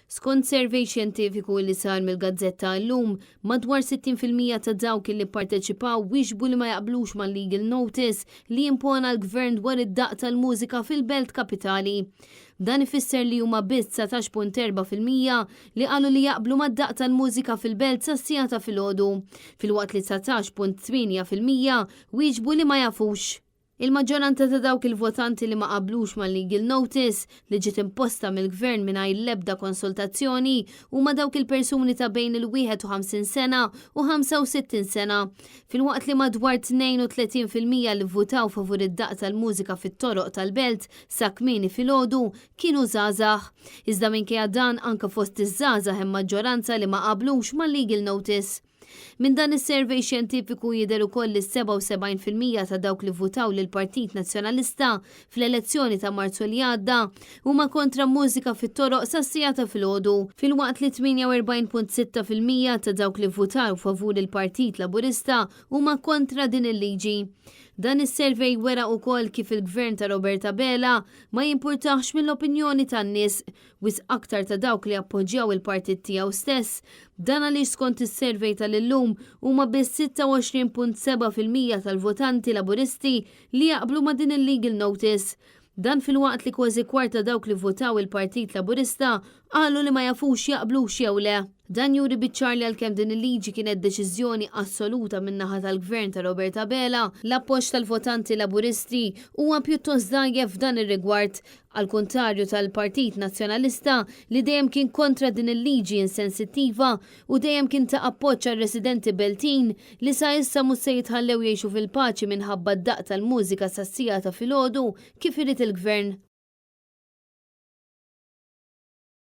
Skont survey xjentifiku li sar mill-Gazzetta llum, madwar 60% ta' dawk li pparteċipaw wixbu li ma jaqblux mal legal notice li jimpona l-gvern dwar id-daqq tal-mużika fil-Belt Kapitali. Dan ifisser li huma biss 19.4% li qalu li jaqblu mad-daqq tal-mużika fil-Belt sas-sija ta' filgħodu, filwaqt li 19.8% wieġbu li ma jafux. Il-maġġoranza ta' dawk il-votanti li ma qablux mal legal notice li ġiet imposta mill-gvern mingħajr l-ebda konsultazzjoni huma dawk il-persuni ta' bejn il-51 sena u 65 sena, filwaqt li madwar 32% li vvutaw favur id-daqq tal-mużika fit-toroq tal-Belt sa kmieni filgħodu kienu żgħażagħ. Iżda minkejja dan anke fost iż-żgħażagħ hemm maġġoranza li ma qablux mal legal notice. Min dan is-survey xjentifiku jidher ukoll li 77% ta' dawk li votaw lil Partit Nazzjonalista fl-elezzjoni ta' Marzu li għadda huma kontra mużika fit-toroq sas-sija ta' filgħodu, filwaqt li 48.6% ta' dawk li votaw favur il-Partit Laburista huma kontra din il-liġi. Dan is-survey wera wkoll kif il-gvern ta' Roberta Bela ma jimpurtax mill-opinjoni tan-nies wis aktar ta' dawk li appoġġjaw il-partit tiegħu stess. Dan għaliex skont is-survey tal-illum huma biss 26.7% tal-votanti Laburisti li jaqblu ma' din il-legal notice. Dan fil-waqt li kważi kwarta dawk li votaw il-Partit Laburista qalu li ma jafux jaqblux jew le. Dan juri biċ-ċar li għalkemm din il-liġi kienet deċiżjoni assoluta min-naħa tal-gvern ta' Roberta Bela, l-appoġġ tal-votanti Laburisti huwa pjuttost dgħajjef f'dan ir-rigward, għal kontrarju tal-Partit Nazzjonalista li dejjem kien kontra din il-liġi insensittiva u dejjem kien ta' appoġġ għar-residenti Beltin li sa issa mhux se jitħallew jgħixu fil-paċi minħabba d-daqq tal-mużika sas-sija ta' filgħodu kif irid il-gvern.